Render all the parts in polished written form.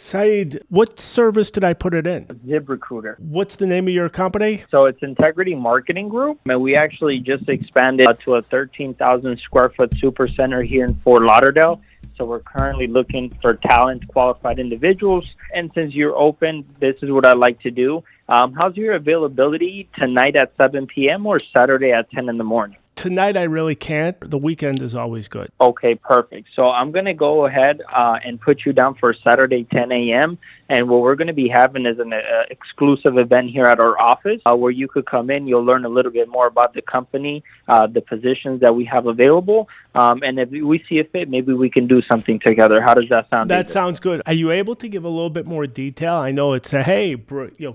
Sahid, what service did I put it in? ZipRecruiter. What's the name of your company? So it's Integrity Marketing Group, and we actually just expanded to a 13,000 square foot super center here in Fort Lauderdale. So we're currently looking for talent, qualified individuals. And since you're open, this is what I'd like to do. How's your availability tonight at 7 p.m. or Saturday at 10 in the morning? Tonight I really can't. The weekend is always good. Okay, perfect. So I'm going to go ahead and put you down for Saturday, 10 a.m. And what we're going to be having is an exclusive event here at our office where you could come in. You'll learn a little bit more about the company, the positions that we have available. And if we see a fit, maybe we can do something together. How does that sound? That sounds good. Are you able to give a little bit more detail? I know it's hey,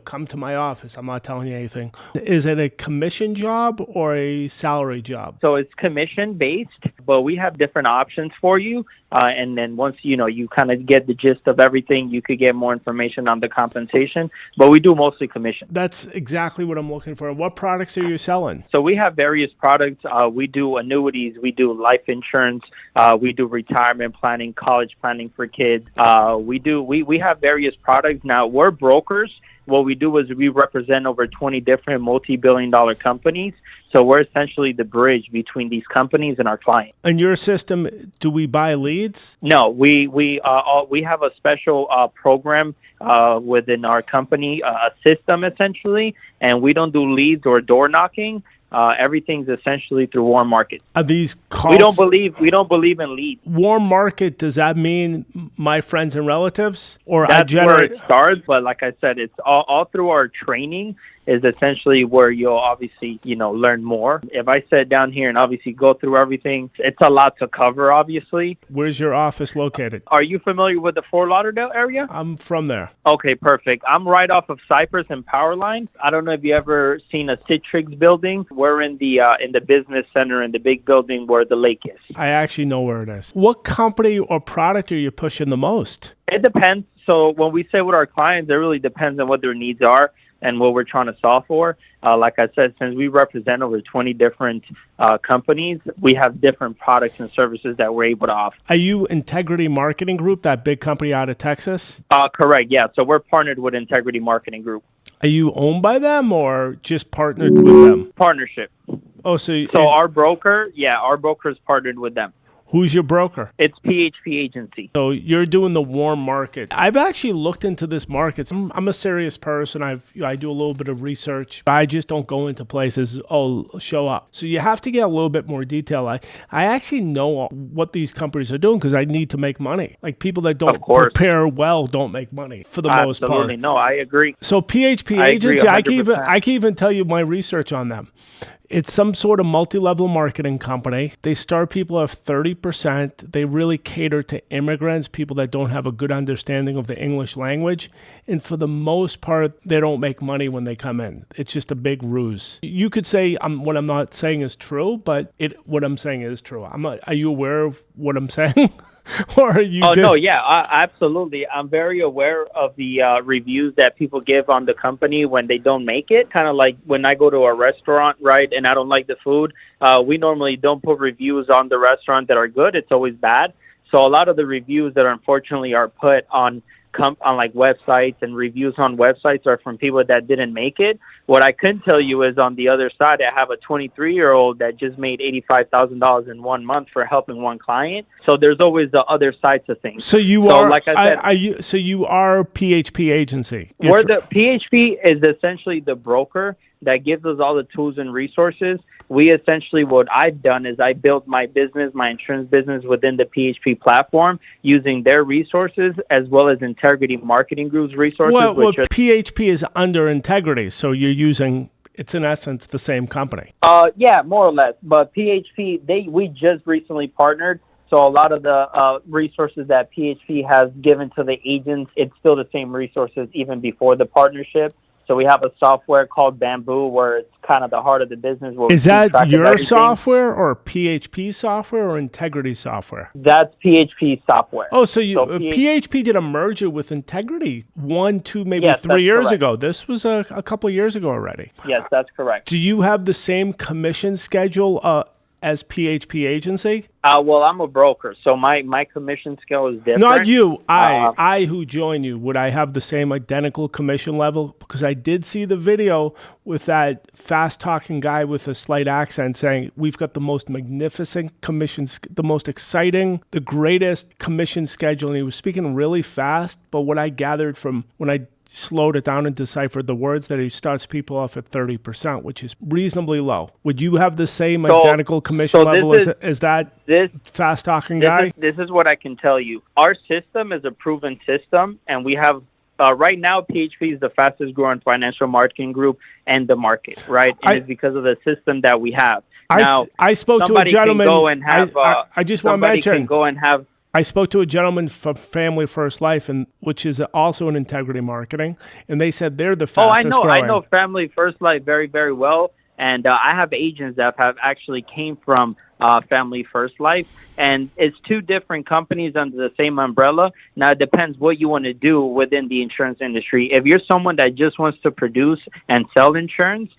come to my office. I'm not telling you anything. Is it a commission job or a salary job? So it's commission based, but we have different options for you. And then once you kind of get the gist of everything, you could get more information on the compensation. But we do mostly commission. That's exactly what I'm looking for. What products are you selling? So we have various products. We do annuities. We do life insurance. We do retirement planning, college planning for kids. We have various products. Now, we're brokers. What we do is we represent over 20 different multi-billion-dollar companies. So we're essentially the bridge between these companies and our clients. In your system, do we buy leads? No, we have a special program within our company, a system essentially, and we don't do leads or door knocking. Everything's essentially through warm market. Are these calls? We don't believe in leads. Warm market, does that mean my friends and relatives? Or that's where it starts, but like I said, it's all through our training is essentially where you'll obviously, learn more. If I sat down here and obviously go through everything, it's a lot to cover, obviously. Where's your office located? Are you familiar with the Fort Lauderdale area? I'm from there. Okay, perfect. I'm right off of Cypress and Powerline. I don't know if you ever seen a Citrix building. We're in the business center in the big building where the lake is. I actually know where it is. What company or product are you pushing the most? It depends. So when we say with our clients, it really depends on what their needs are and what we're trying to solve for. Like I said, since we represent over 20 different companies, we have different products and services that we're able to offer. Are you Integrity Marketing Group, that big company out of Texas? Correct, yeah. So we're partnered with Integrity Marketing Group. Are you owned by them or just partnered with them? Partnership. Oh, so our broker is partnered with them. Who's your broker? It's PHP Agency. So you're doing the warm market. I've actually looked into this market. I'm a serious person. I do a little bit of research. I just don't go into places, show up. So you have to get a little bit more detail. I actually know what these companies are doing because I need to make money. Like people that don't prepare well don't make money for the most part. Absolutely. No, I agree. So PHP Agency, I can even tell you my research on them. It's some sort of multi-level marketing company. They start people at 30%. They really cater to immigrants, people that don't have a good understanding of the English language. And for the most part, they don't make money when they come in. It's just a big ruse. You could say what I'm not saying is true, but what I'm saying is true. Are you aware of what I'm saying? Or are you no, yeah, absolutely. I'm very aware of the reviews that people give on the company when they don't make it. Kind of like when I go to a restaurant, right, and I don't like the food, we normally don't put reviews on the restaurant that are good. It's always bad. So a lot of the reviews that unfortunately are put on like websites and reviews on websites are from people that didn't make it. What I couldn't tell you is on the other side, I have a 23-year-old that just made $85,000 in 1 month for helping one client. So there's always the other sides of things. So you are, like I said, so you are PHP Agency. The PHP is essentially the broker that gives us all the tools and resources. We essentially, what I've done is I built my business, my insurance business within the PHP platform using their resources as well as Integrity Marketing Group's resources. Well, PHP is under Integrity, so you're using, it's in essence the same company. Yeah, more or less. But PHP, we just recently partnered. So a lot of the resources that PHP has given to the agents, it's still the same resources even before the partnership. So we have a software called Bamboo where it's kind of the heart of the business. Is that your software or PHP software or Integrity software? That's PHP software. Oh, so PHP did a merger with Integrity 1, 2, maybe 3 years ago. This was a couple of years ago already. Yes, that's correct. Do you have the same commission schedule as PHP Agency? Well, I'm a broker, so my commission scale is different. Not you. I who join you. Would I have the same identical commission level? Because I did see the video with that fast-talking guy with a slight accent saying, we've got the most magnificent commissions, the most exciting, the greatest commission schedule. And he was speaking really fast, but what I gathered from when I slowed it down and deciphered the words, that he starts people off at 30%, which is reasonably low. Would you have the same identical commission level as that fast-talking guy? This is what I can tell you. Our system is a proven system, and we have right now, PHP is the fastest growing financial marketing group in the market, right? And it's because of the system that we have. Now, I spoke to a gentleman. I just want to mention. I spoke to a gentleman from Family First Life, which is also in integrity marketing, and they said they're the fastest growing. I know Family First Life very, very well, and I have agents that have actually came from Family First Life, and it's two different companies under the same umbrella. Now, it depends what you want to do within the insurance industry. If you're someone that just wants to produce and sell insurance,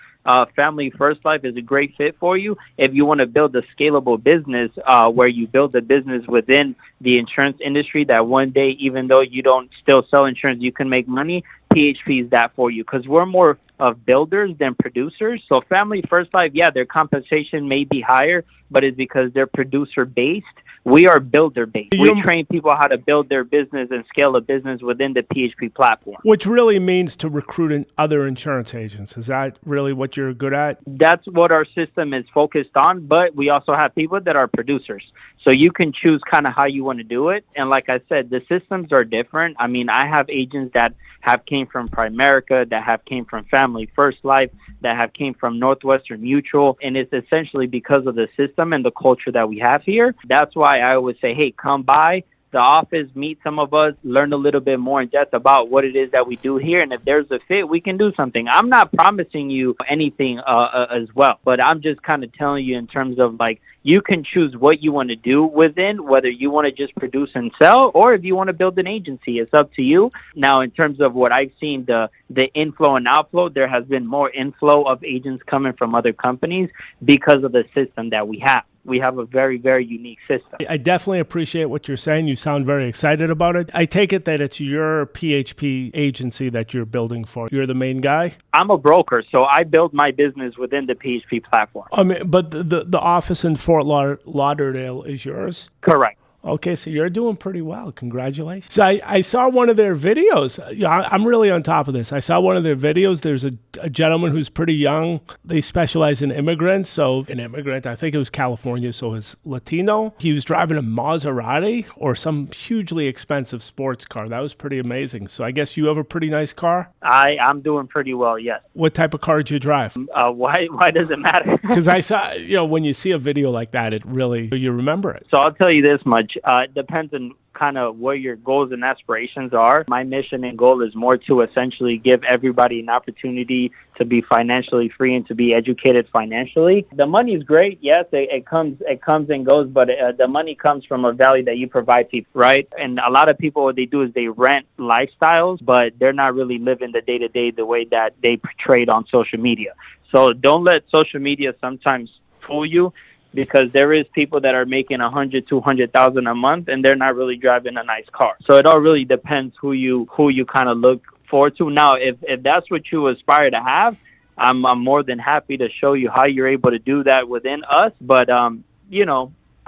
Family First Life is a great fit for you. If you want to build a scalable business where you build a business within the insurance industry that one day, even though you don't still sell insurance, you can make money, PHP is that for you, because we're more of builders than producers. So Family First Life, yeah, their compensation may be higher, but it's because they're producer-based. We are builder-based. We train people how to build their business and scale a business within the PHP platform. Which really means to recruit other insurance agents. Is that really what you're good at? That's what our system is focused on, but we also have people that are producers. So you can choose kind of how you want to do it. And like I said, the systems are different. I mean, I have agents that have came from Primerica, that have came from Family First Life, that have came from Northwestern Mutual, and it's essentially because of the system and the culture that we have here. That's why I always say, hey, come by the office, meet some of us, learn a little bit more in depth about what it is that we do here, and if there's a fit, we can do something. I'm not promising you anything as well, but I'm just kind of telling you in terms of like, you can choose what you want to do within, whether you want to just produce and sell, or if you want to build an agency. It's up to you. Now, in terms of what I've seen, the inflow and outflow, there has been more inflow of agents coming from other companies because of the system that we have. We have a very, very unique system. I definitely appreciate what you're saying. You sound very excited about it. I take it that it's your PHP agency that you're building for. You're the main guy? I'm a broker, so I build my business within the PHP platform. I mean, but the office in Fort Lauderdale is yours? Correct. Okay, so you're doing pretty well. Congratulations. So I saw one of their videos. I'm really on top of this. I saw one of their videos. There's a gentleman who's pretty young. They specialize in immigrants. So an immigrant, I think it was California, so he's Latino. He was driving a Maserati or some hugely expensive sports car. That was pretty amazing. So I guess you have a pretty nice car? I'm doing pretty well, yes. What type of car did you drive? Why does it matter? Because I saw, when you see a video like that, you remember it. So I'll tell you this much. It depends on kind of what your goals and aspirations are. My mission and goal is more to essentially give everybody an opportunity to be financially free and to be educated financially. The money is great. Yes, it comes and goes, but the money comes from a value that you provide people, right? And a lot of people, what they do is they rent lifestyles, but they're not really living the day-to-day the way that they portrayed on social media. So don't let social media sometimes fool you, because there is people that are making $100,000, $200,000 a month, and they're not really driving a nice car. So it all really depends who you kind of look forward to. Now, if that's what you aspire to have, I'm more than happy to show you how you're able to do that within us. But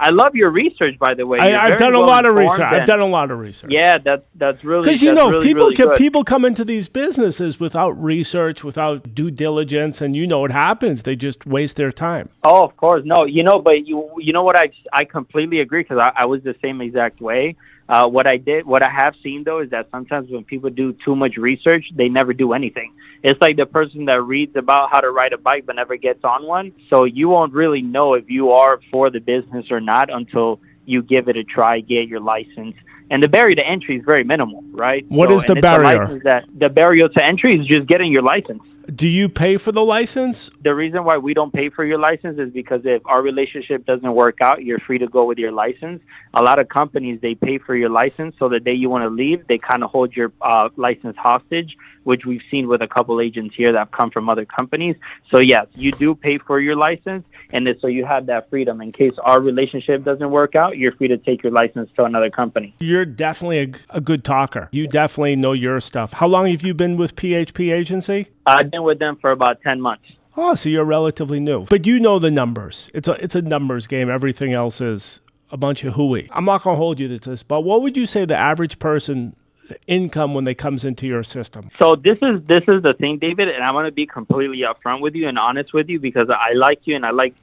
I love your research, by the way. I've done a lot of research. Yeah, that's really because people come into these businesses without research, without due diligence, and what happens. They just waste their time. Oh, of course, no, but you know what, I completely agree, because I was the same exact way. What I have seen though is that sometimes when people do too much research, they never do anything. It's like the person that reads about how to ride a bike but never gets on one. So you won't really know if you are for the business or not until you give it a try, get your license. And the barrier to entry is very minimal, right? What is the barrier? The barrier to entry is just getting your license. Do you pay for the license? The reason why we don't pay for your license is because if our relationship doesn't work out, you're free to go with your license. A lot of companies, they pay for your license, so the day you want to leave, they kind of hold your license hostage, which we've seen with a couple agents here that have come from other companies. So yes, you do pay for your license, and so you have that freedom. In case our relationship doesn't work out, you're free to take your license to another company. You're definitely a good talker. You definitely know your stuff. How long have you been with PHP Agency? I've been with them for about 10 months. Oh, so you're relatively new. But you know the numbers. It's a numbers game. Everything else is a bunch of hooey. I'm not going to hold you to this, but what would you say the average person income when they comes into your system? So this is the thing, David, and I'm going to be completely upfront with you and honest with you because I like you and I like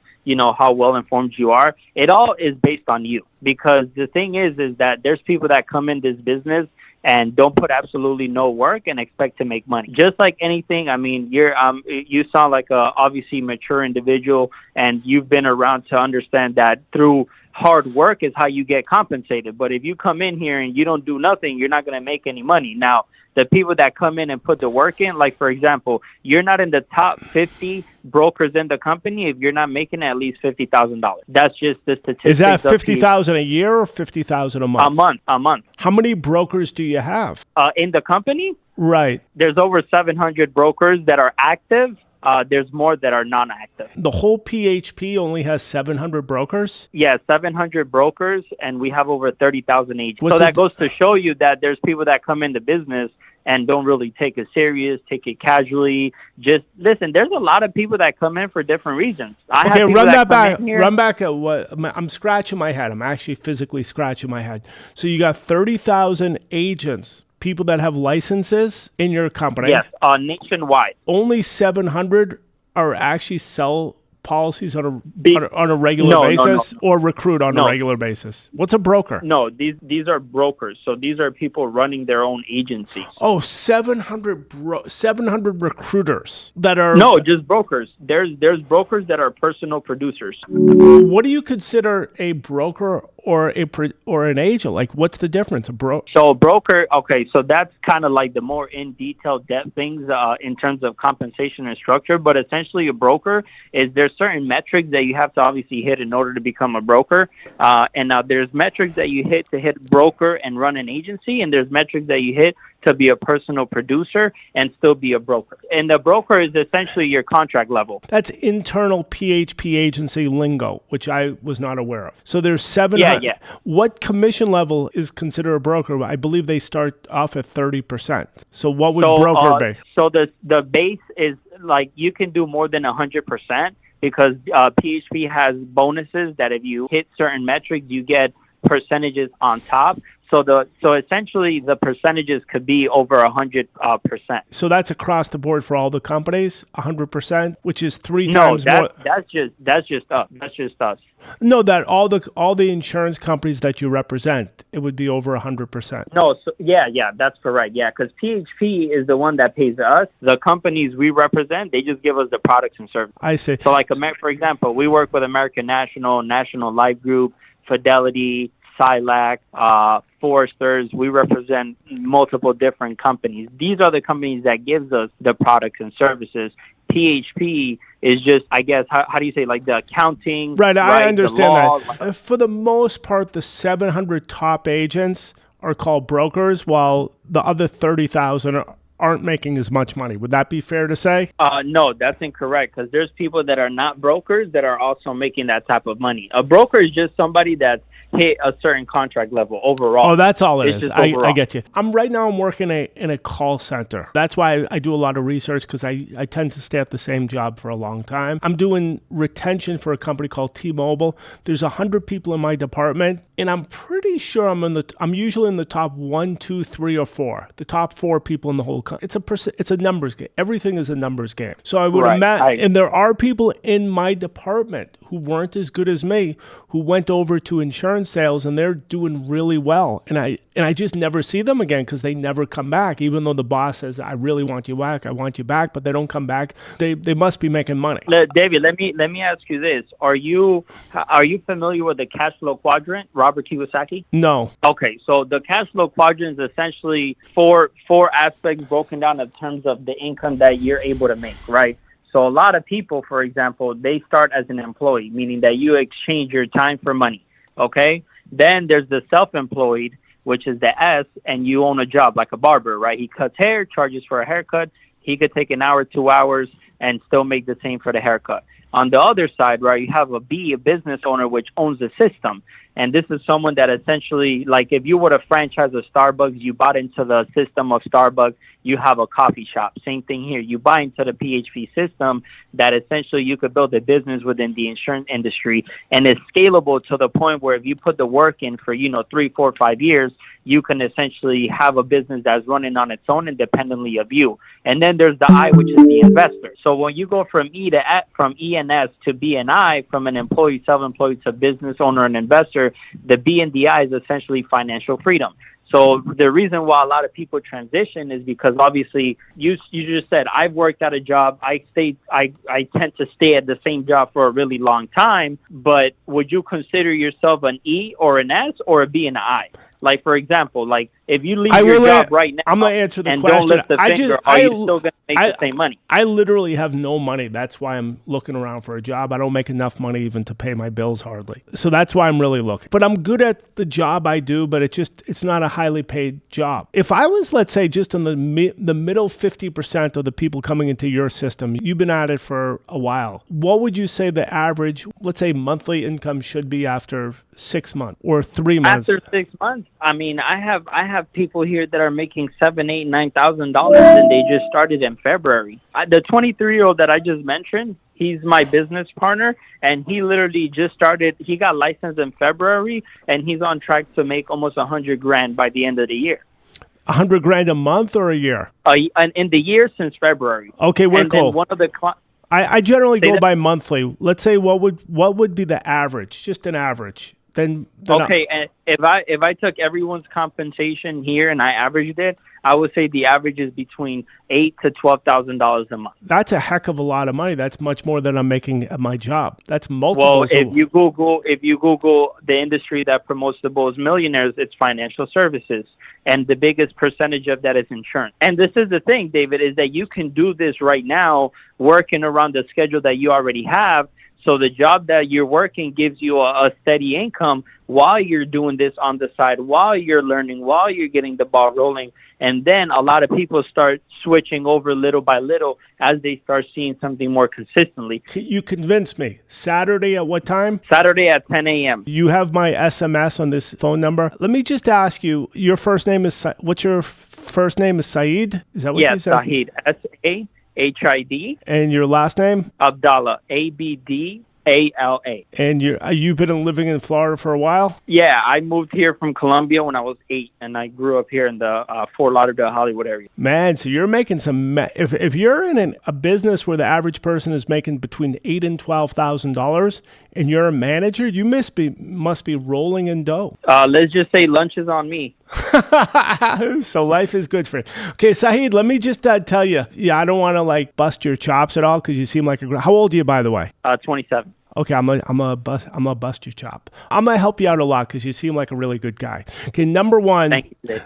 how well informed you are. It all is based on you, because the thing is that there's people that come in this business and don't put absolutely no work and expect to make money. Just like anything, I mean, you sound like a obviously mature individual, and you've been around to understand that through hard work is how you get compensated. But if you come in here and you don't do nothing, you're not going to make any money. Now, the people that come in and put the work in, like, for example, you're not in the top 50 brokers in the company if you're not making at least $50,000. That's just the statistics. Is that $50,000 a year or $50,000 a month? A month. How many brokers do you have? In the company? Right. There's over 700 brokers that are active. There's more that are non-active. The whole PHP only has 700 brokers? Yeah, 700 brokers, and we have over 30,000 agents. So that goes to show you that there's people that come into business and don't really take it serious, take it casually. Just listen, there's a lot of people that come in for different reasons. Okay, run that back. Run back at what? I'm scratching my head. I'm actually physically scratching my head. So you got 30,000 agents, people that have licenses in your company. Yes, nationwide. Only 700 are actually sell policies on a regular basis or recruit on a regular basis. What's a broker? No, these are brokers. So these are people running their own agencies. Oh, 700 recruiters that are... No, just brokers. There's brokers that are personal producers. What do you consider a broker or an agent? Like, what's the difference? So a broker, okay, so that's kind of like the more in detail depth things in terms of compensation and structure. But essentially, a broker is there's certain metrics that you have to obviously hit in order to become a broker. And now there's metrics that you hit to hit broker and run an agency, and there's metrics that you hit to be a personal producer and still be a broker. And the broker is essentially your contract level. That's internal PHP agency lingo, which I was not aware of. So there's 700. Yeah. What commission level is considered a broker? I believe they start off at 30%. So what would broker be? So the base is like you can do more than 100% because PHP has bonuses that if you hit certain metrics, you get percentages on top. So essentially the percentages could be over 100%. So that's across the board for all the companies, 100%, which is three times more. That's just us. That's just us. No, that all the insurance companies that you represent, it would be over 100%. No, yeah, that's correct. Yeah, because PHP is the one that pays us. The companies we represent, they just give us the products and services. I see. So like, for example, we work with American National, National Life Group, Fidelity, Silac, Foresters. We represent multiple different companies. These are the companies that gives us the products and services. PHP is just, I guess, how do you say, like the accounting? Right, I understand that. For the most part, the 700 top agents are called brokers, while the other 30,000 aren't making as much money. Would that be fair to say? No, that's incorrect, because there's people that are not brokers that are also making that type of money. A broker is just somebody that's hit a certain contract level overall. Oh, that's all it is. I get you. I'm working in a call center. That's why I do a lot of research, because I tend to stay at the same job for a long time. I'm doing retention for a company called T-Mobile. There's 100 people in my department, and I'm pretty sure I'm usually in the top 1, 2, 3, or 4. The top 4 people in the whole company. It's a numbers game. Everything is a numbers game. So I would imagine, and there are people in my department who weren't as good as me, who went over to insurance insurance sales, and they're doing really well. And I just never see them again because they never come back. Even though the boss says, I really want you back, I want you back, but they don't come back. They must be making money. David, let me ask you this: Are you familiar with the cash flow quadrant, Robert Kiyosaki? No. Okay, so the cash flow quadrant is essentially four aspects broken down in terms of the income that you're able to make, right? So a lot of people, for example, they start as an employee, meaning that you exchange your time for money, okay? Then there's the self-employed, which is the S, and you own a job like a barber, right? He cuts hair, charges for a haircut. He could take an hour, 2 hours, and still make the same for the haircut. On the other side, right, you have a B, a business owner, which owns the system. And this is someone that essentially, like if you were to franchise a Starbucks, you bought into the system of Starbucks, you have a coffee shop. Same thing here. You buy into the PHP system that essentially you could build a business within the insurance industry, and it's scalable to the point where if you put the work in for, 3, 4, 5 years, you can essentially have a business that's running on its own independently of you. And then there's the I, which is the investor. So when you go from E and S to B and I, from an employee, self-employed to business owner and investor, the B and the I is essentially financial freedom. So the reason why a lot of people transition is because obviously you just said, I've worked at a job. I tend to stay at the same job for a really long time. But would you consider yourself an E or an S or a B and an I? Like, for example, like if you leave your job right now, I'm going to answer the and question. don't lift the finger, are you still going to make the same money? I literally have no money. That's why I'm looking around for a job. I don't make enough money even to pay my bills hardly. So that's why I'm really looking. But I'm good at the job I do, but it's not a highly paid job. If I was, let's say, just in the middle 50% of the people coming into your system, you've been at it for a while, what would you say the average, let's say, monthly income should be after 6 months or 3 months? After 6 months, I mean, I have people here that are making $7,000, $8,000, $9,000, and they just started in February. The 23-year-old that I just mentioned, he's my business partner, and he literally just started. He got licensed in February, and he's on track to make almost $100,000 by the end of the year. $100,000 a month or a year? In the year since February. Okay, we're cool. One of the I generally go by monthly. Let's say what would be the average? Just an average. Then okay, and if I took everyone's compensation here and I averaged it, I would say the average is between $8,000 to $12,000 a month. That's a heck of a lot of money. That's much more than I'm making at my job. That's multiples. Well, if you Google the industry that promotes the most millionaires, it's financial services, and the biggest percentage of that is insurance. And this is the thing, David, is that you can do this right now, working around the schedule that you already have. So the job that you're working gives you a steady income while you're doing this on the side, while you're learning, while you're getting the ball rolling. And then a lot of people start switching over little by little as they start seeing something more consistently. You convinced me. Saturday at what time? Saturday at 10 a.m. You have my SMS on this phone number. Let me just ask you, your first name is, what's your first name is Sahid? Is that what you said? Yes, Sahid, Sahid. And your last name? ABDALA, ABDALA. And you've been living in Florida for a while? Yeah, I moved here from Colombia when I was 8, and I grew up here in the Fort Lauderdale, Hollywood area. Man, so you're making some. If you're in a business where the average person is making between $8,000 and $12,000, and you're a manager, you must be rolling in dough. Let's just say lunch is on me. So life is good for you. Okay, Sahid, let me just tell you. Yeah, I don't want to bust your chops at all because you seem like a. How old are you, by the way? 27. Okay, I'm gonna bust your chop. I'm gonna help you out a lot because you seem like a really good guy. Okay, number one, thank you.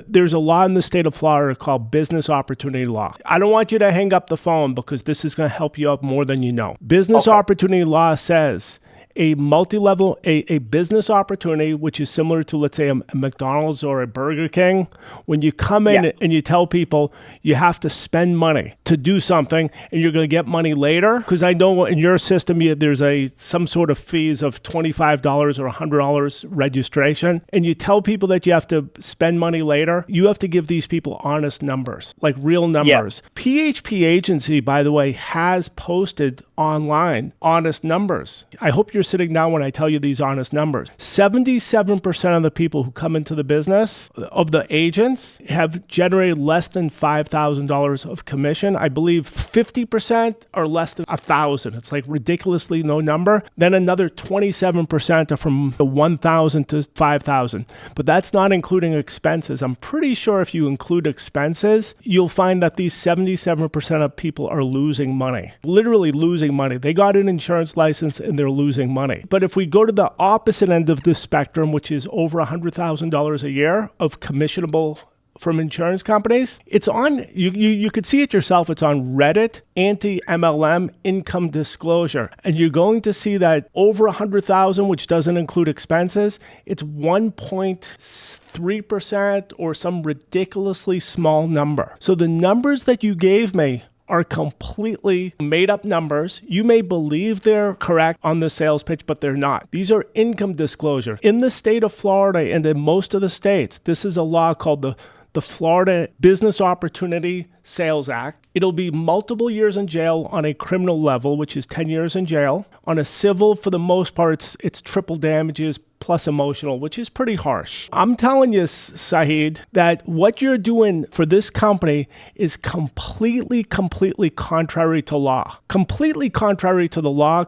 There's a law in the state of Florida called business opportunity law. I don't want you to hang up the phone because this is gonna help you out more than you know. Business opportunity law says a multi-level, a business opportunity, which is similar to, let's say, a McDonald's or a Burger King. When you come in and you tell people you have to spend money to do something and you're going to get money later, because I know in your system, there's some sort of fees of $25 or $100 registration, and you tell people that you have to spend money later, you have to give these people honest numbers, like real numbers. Yeah. PHP Agency, by the way, has posted online honest numbers. I hope you're sitting down when I tell you these honest numbers. 77% of the people who come into the business, of the agents, have generated less than $5,000 of commission. I believe 50% are less than 1,000. It's like ridiculously no number. Then another 27% are from 1,000 to 5,000. But that's not including expenses. I'm pretty sure if you include expenses, you'll find that these 77% of people are losing money, literally losing money. They got an insurance license and they're losing money. But if we go to the opposite end of the spectrum, which is over $100,000 a year of commissionable from insurance companies, it's on, you could see it yourself, it's on Reddit, anti-MLM income disclosure. And you're going to see that over 100,000, which doesn't include expenses, it's 1.3% or some ridiculously small number. So the numbers that you gave me are completely made up numbers. You may believe they're correct on the sales pitch, but they're not. These are income disclosure. In the state of Florida and in most of the states, this is a law called the Florida Business Opportunity Sales Act. It'll be multiple years in jail on a criminal level, which is 10 years in jail. On a civil, for the most part, it's triple damages plus emotional, which is pretty harsh. I'm telling you, Sahid, that what you're doing for this company is completely contrary to law. Completely contrary to the law.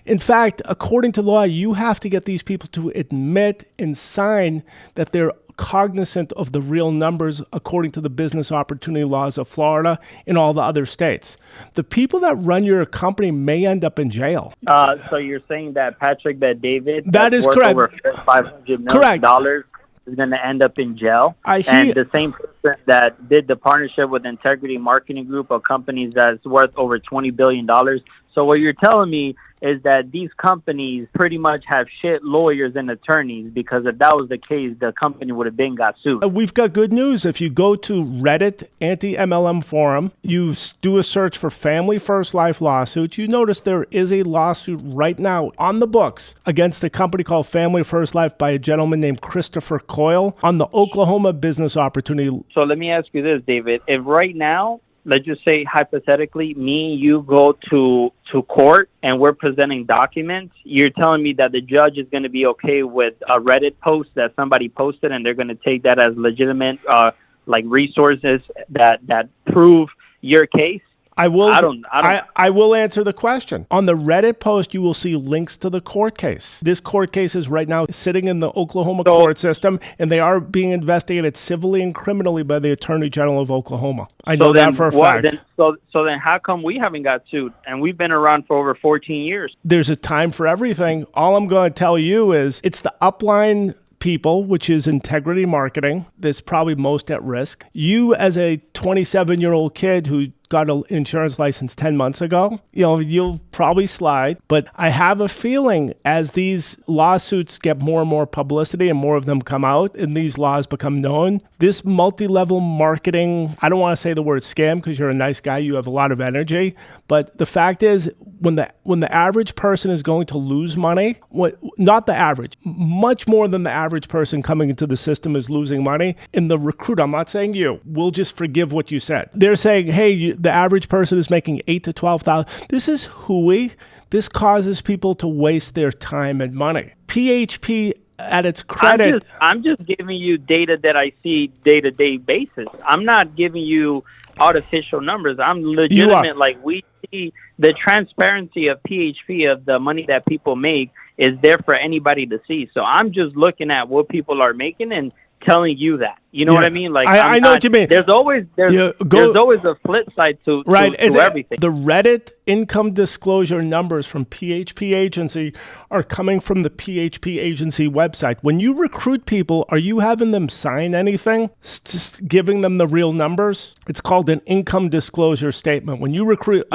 In fact, according to law, you have to get these people to admit and sign that they're cognizant of the real numbers according to the business opportunity laws of Florida and all the other states. The people that run your company may end up in jail. So you're saying that David, that is worth correct. Over $500 million dollars is going to end up in jail. And the same person that did the partnership with Integrity Marketing Group of companies that's worth over $20 billion. So what you're telling me is that these companies pretty much have shit lawyers and attorneys, because if that was the case, the company would have been got sued. We've got good news. If you go to Reddit anti-MLM forum, you do a search for Family First Life lawsuits, you notice there is a lawsuit right now on the books against a company called Family First Life by a gentleman named Christopher Coyle on the Oklahoma business opportunity. So let me ask you this, David. If right now, let's just say hypothetically, me and you go to court and we're presenting documents, you're telling me that the judge is going to be okay with a Reddit post that somebody posted, and they're going to take that as legitimate resources that prove your case? I will answer the question. On the Reddit post, you will see links to the court case. This court case is right now sitting in the Oklahoma court system, and they are being investigated civilly and criminally by the Attorney General of Oklahoma. I know that for a fact. So then how come we haven't got sued? And we've been around for over 14 years. There's a time for everything. All I'm going to tell you is it's the upline people, which is Integrity Marketing, that's probably most at risk. You as a 27-year-old kid who got an insurance license 10 months ago, you'll probably slide. But I have a feeling as these lawsuits get more and more publicity and more of them come out and these laws become known, this multi-level marketing, I don't want to say the word scam because you're a nice guy, you have a lot of energy, but the fact is when the average person is going to lose money, not the average, much more than the average person coming into the system is losing money. In the recruit, I'm not saying you, we'll just forgive what you said. They're saying, hey, the average person is making $8,000 to $12,000. This is hooey. This causes people to waste their time and money. PHP, at its credit, I'm just giving you data that I see day-to-day basis. I'm not giving you artificial numbers. I'm legitimate. Like, we see the transparency of PHP, of the money that people make, is there for anybody to see. So I'm just looking at what people are making and telling you that. You know what I mean? Like, I know what you mean. There's always a flip side to everything. The Reddit income disclosure numbers from PHP Agency are coming from the PHP Agency website. When you recruit people, are you having them sign anything? Just giving them the real numbers? It's called an income disclosure statement. When you recruit,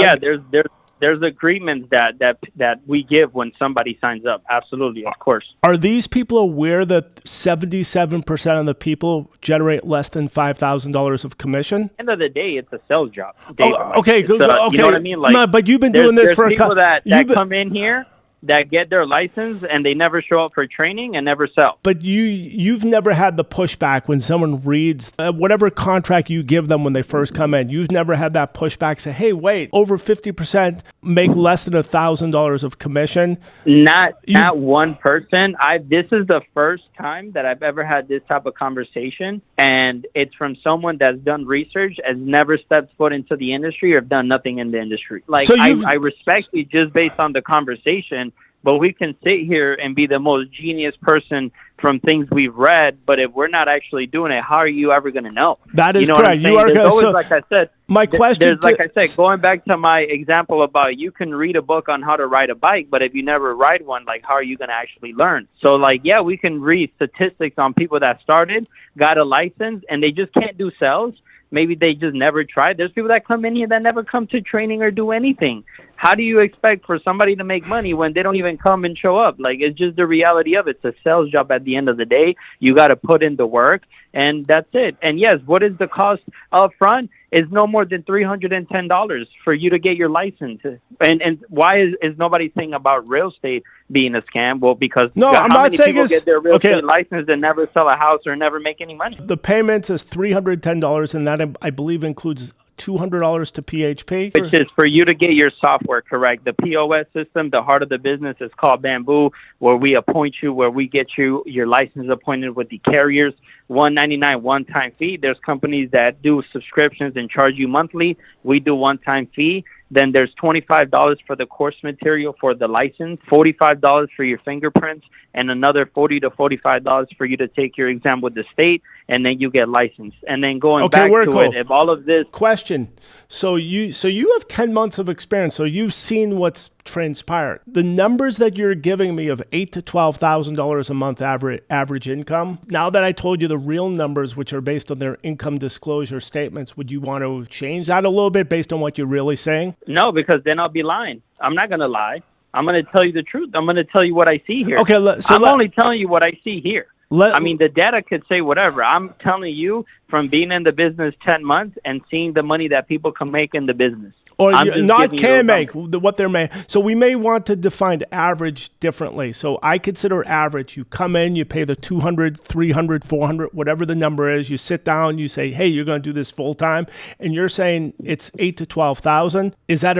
there's agreements that we give when somebody signs up. Absolutely, of course. Are these people aware that 77% of the people generate less than $5,000 of commission? At the end of the day, it's a sales job. Okay, good. Okay. You know what I mean? Like, no, but you've been doing this for a couple people that come in here that get their license and they never show up for training and never sell. But you've never had the pushback when someone reads whatever contract you give them when they first come in. You've never had that pushback say, hey, wait, over 50% make less than $1,000 of commission. Not one person. This is the first time that I've ever had this type of conversation, and it's from someone that's done research, has never stepped foot into the industry or done nothing in the industry. Like, so I respect you just based on the conversation, but we can sit here and be the most genius person from things we've read, but if we're not actually doing it, how are you ever going to know? That is correct. You are always, so like I said, my question, like I said, going back to my example about you can read a book on how to ride a bike, but if you never ride one, like, how are you going to actually learn? So, like, yeah, we can read statistics on people that started, got a license, and they just can't do sales. Maybe they just never tried. There's people that come in here that never come to training or do anything. How do you expect for somebody to make money when they don't even come and show up? Like, it's just the reality of it. It's a sales job at the end of the day. You got to put in the work, and that's it. And yes, what is the cost up front? Is no more than $310 for you to get your license. And why is nobody saying about real estate being a scam? Well, because I'm not saying people get their real estate license and never sell a house or never make any money? The payment is $310, and that, I believe, includes $200 to PHP. Which is for you to get your software correct. The POS system, the heart of the business, is called Bamboo, where we appoint you, where we get you your license appointed with the carriers. $199 one-time fee. There's companies that do subscriptions and charge you monthly. We do one-time fee. Then there's $25 for the course material for the license, $45 for your fingerprints, and another $40 to $45 for you to take your exam with the state, and then you get licensed. And then going back to it, if all of this... Question. So you have 10 months of experience, so you've seen what's transpired. The numbers that you're giving me of $8,000 to $12,000 a month average income, now that I told you the real numbers, which are based on their income disclosure statements, would you want to change that a little bit based on what you're really saying? No, because then I'll be lying. I'm not going to lie. I'm going to tell you the truth. I'm going to tell you what I see here. Okay, I'm only telling you what I see here. I mean, the data could say whatever. I'm telling you from being in the business 10 months and seeing the money that people can make in the business. Or not can make, what they're making. So we may want to define average differently. So I consider average. You come in, you pay the $200, $300, $400, whatever the number is. You sit down, you say, hey, you're going to do this full time. And you're saying it's $8,000 to $12,000. Is that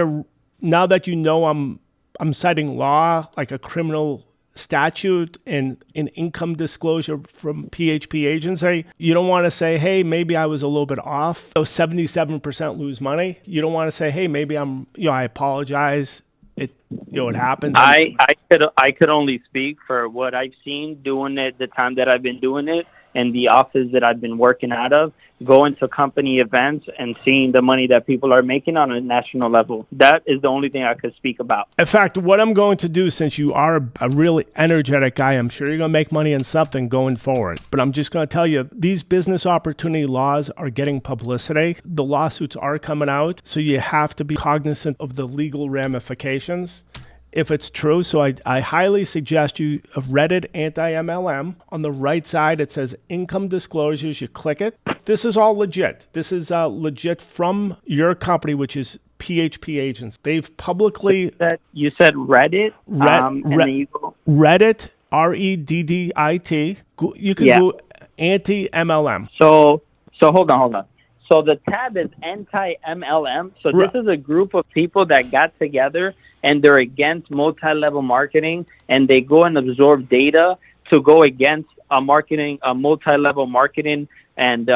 now that you know I'm citing law, like a criminal statute and an income disclosure from PHP Agency, you don't want to say, hey, maybe I was a little bit off. So 77% lose money. You don't want to say, hey, maybe I apologize. It happens. I could only speak for what I've seen doing it the time that I've been doing it and the office that I've been working out of, going to company events and seeing the money that people are making on a national level. That is the only thing I could speak about. In fact, what I'm going to do, since you are a really energetic guy, I'm sure you're going to make money in something going forward. But I'm just going to tell you, these business opportunity laws are getting publicity. The lawsuits are coming out, so you have to be cognizant of the legal ramifications if it's true. So I highly suggest you read it, anti-MLM. On the right side, it says income disclosures. You click it. This is all legit. This is legit from your company, which is PHP Agency. They've publicly... You said Reddit? Reddit, REDDIT. You can go anti-MLM. So hold on. So the tab is anti-MLM. So this is a group of people that got together and they're against multi-level marketing, and they go and absorb data to go against a multi-level marketing, and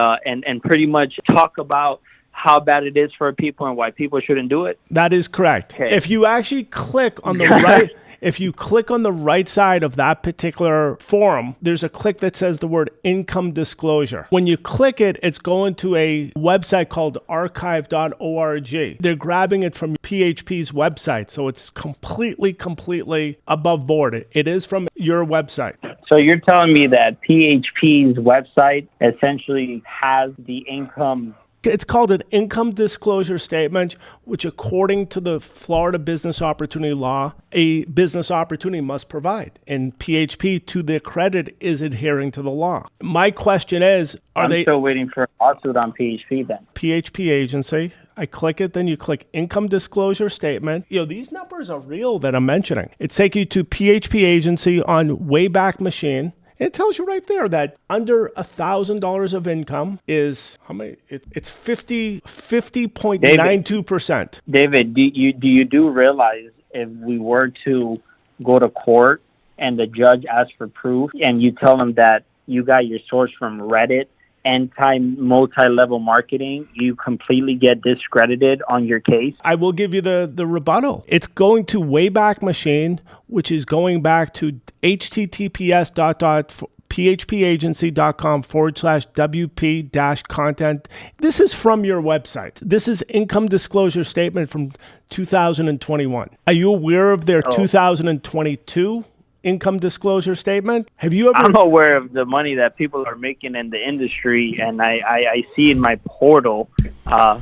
pretty much talk about how bad it is for people and why people shouldn't do it. That is correct. Okay. If you actually click on the right, if you click on the right side of that particular forum, there's a click that says the word income disclosure. When you click it, it's going to a website called archive.org. They're grabbing it from PHP's website, so it's completely above board. It is from your website. So you're telling me that PHP's website essentially has the income... It's called an income disclosure statement, which according to the Florida Business Opportunity Law, a business opportunity must provide. And PHP, to their credit, is adhering to the law. My question is, I'm still waiting for a lawsuit on PHP then. PHP Agency. I click it, then you click income disclosure statement. These numbers are real that I'm mentioning. It takes you to PHP Agency on Wayback Machine. It tells you right there that under $1,000 of income is how many? It's 50.92%. David, do you realize if we were to go to court and the judge asks for proof and you tell them that you got your source from Reddit, multi-level marketing, you completely get discredited on your case? I will give you the rebuttal. It's going to Wayback Machine, which is going back to https://phpagency.com/WP-content. This is from your website. This is income disclosure statement from 2021. Are you aware of their 2022 income disclosure statement? Have you ever? I'm aware of the money that people are making in the industry, and I see in my portal how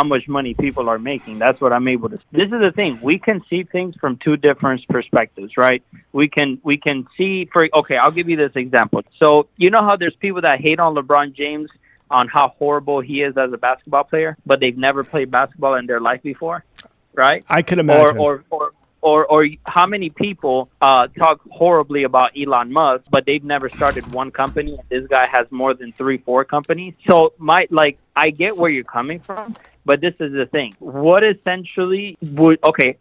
much money people are making. That's what I'm able to. This is the thing. We can see things from two different perspectives, right? We can see I'll give you this example. So you know how there's people that hate on LeBron James on how horrible he is as a basketball player, but they've never played basketball in their life before, right? I can imagine. Or how many people talk horribly about Elon Musk, but they've never started one company, and this guy has more than 3-4 companies. So I get where you're coming from, but this is the thing. What essentially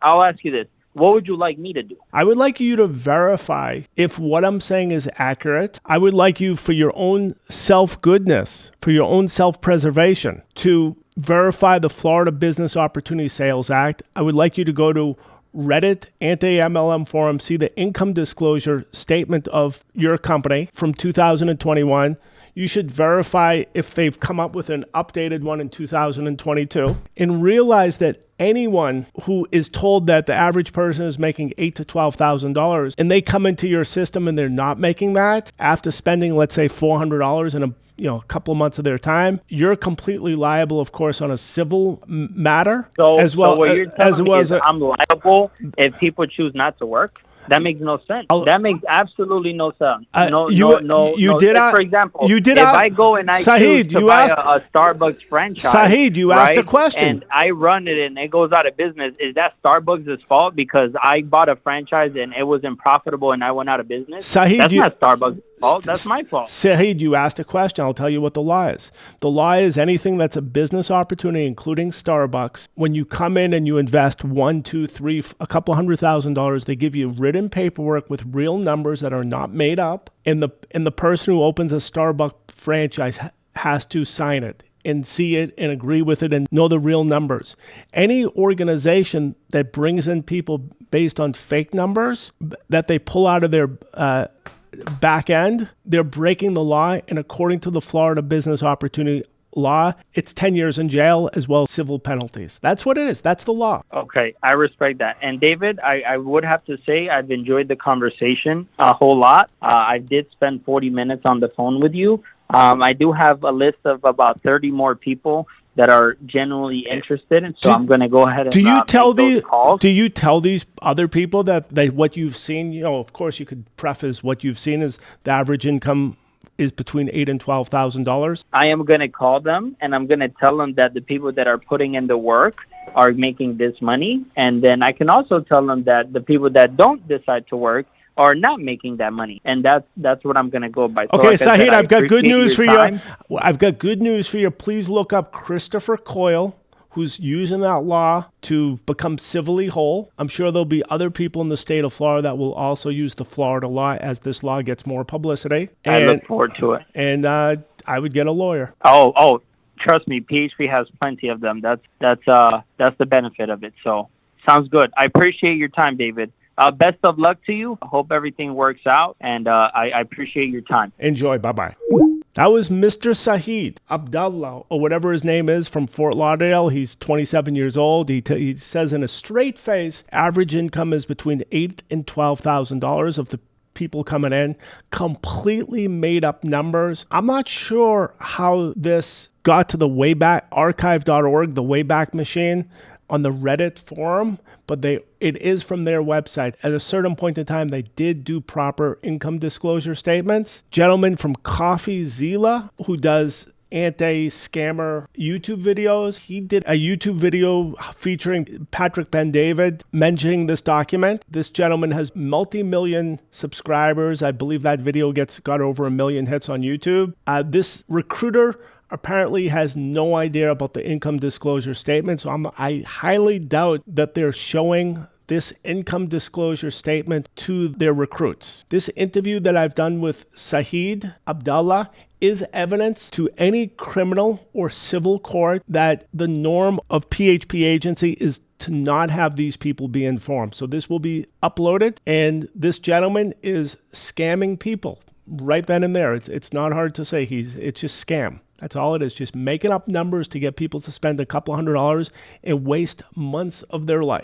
I'll ask you this. What would you like me to do? I would like you to verify if what I'm saying is accurate. I would like you, for your own self-goodness, for your own self-preservation, to verify the Florida Business Opportunity Sales Act. I would like you to go to Reddit, anti-MLM forum, see the income disclosure statement of your company from 2021. You should verify if they've come up with an updated one in 2022, and realize that anyone who is told that the average person is making $8,000 to $12,000 and they come into your system and they're not making that after spending, let's say, $400 in a couple of months of their time, you're completely liable, of course, on a civil matter. So what you're telling me is I'm liable if people choose not to work? That makes no sense. That makes absolutely no sense. For example, if I go and I choose to buy a Starbucks franchise, Sahid, you asked a question, and I run it and it goes out of business, is that Starbucks' fault because I bought a franchise and it wasn't profitable and I went out of business? Sahid, that's not Starbucks' fault. That's my fault. Sahid, you asked a question. I'll tell you what the law is. The law is anything that's a business opportunity, including Starbucks. When you come in and you invest $1, $2, $3, a couple $100,000, they give you written paperwork with real numbers that are not made up, and the person who opens a Starbucks franchise has to sign it and see it and agree with it and know the real numbers. Any organization that brings in people based on fake numbers that they pull out of their back end, they're breaking the law, and according to the Florida Business Opportunity law, it's 10 years in jail as well as civil penalties. That's what it is. That's the law. Okay, I respect that. And David, I would have to say I've enjoyed the conversation a whole lot. I did spend 40 minutes on the phone with you. I do have a list of about 30 more people that are genuinely interested, and so I'm going to go ahead and make those calls. Do you tell these other people that what you've seen? Of course, you could preface what you've seen is the average income is between $8,000 and $12,000. I am going to call them, and I'm going to tell them that the people that are putting in the work are making this money, and then I can also tell them that the people that don't decide to work are not making that money, and that's what I'm going to go by. So okay, Sahid, I've got good news for you. I've got good news for you. Please look up Christopher Coyle, who's using that law to become civilly whole. I'm sure there'll be other people in the state of Florida that will also use the Florida law as this law gets more publicity. I look forward to it. And I would get a lawyer. Oh, trust me, PHP has plenty of them. That's the benefit of it. So sounds good. I appreciate your time, David. Best of luck to you. I hope everything works out, and I appreciate your time. Enjoy. Bye-bye. That was Mr. Sahid ABDALA, or whatever his name is, from Fort Lauderdale. He's 27 years old. He says in a straight face, average income is between $8,000 and $12,000 of the people coming in. Completely made up numbers. I'm not sure how this got to the Wayback, archive.org, the Wayback Machine, on the Reddit forum, but it is from their website. At a certain point in time, they did do proper income disclosure statements. Gentleman from CoffeeZilla, who does anti-scammer YouTube videos. He did a YouTube video featuring Patrick Ben-David mentioning this document. This gentleman has multi-million subscribers. I believe that video got over 1 million hits on YouTube. This recruiter apparently has no idea about the income disclosure statement. So I highly doubt that they're showing this income disclosure statement to their recruits. This interview that I've done with Sahid ABDALA is evidence to any criminal or civil court that the norm of PHP Agency is to not have these people be informed. So this will be uploaded, and this gentleman is scamming people right then and there. It's not hard to say. It's just scam. That's all it is. Just making up numbers to get people to spend a couple $100 and waste months of their life.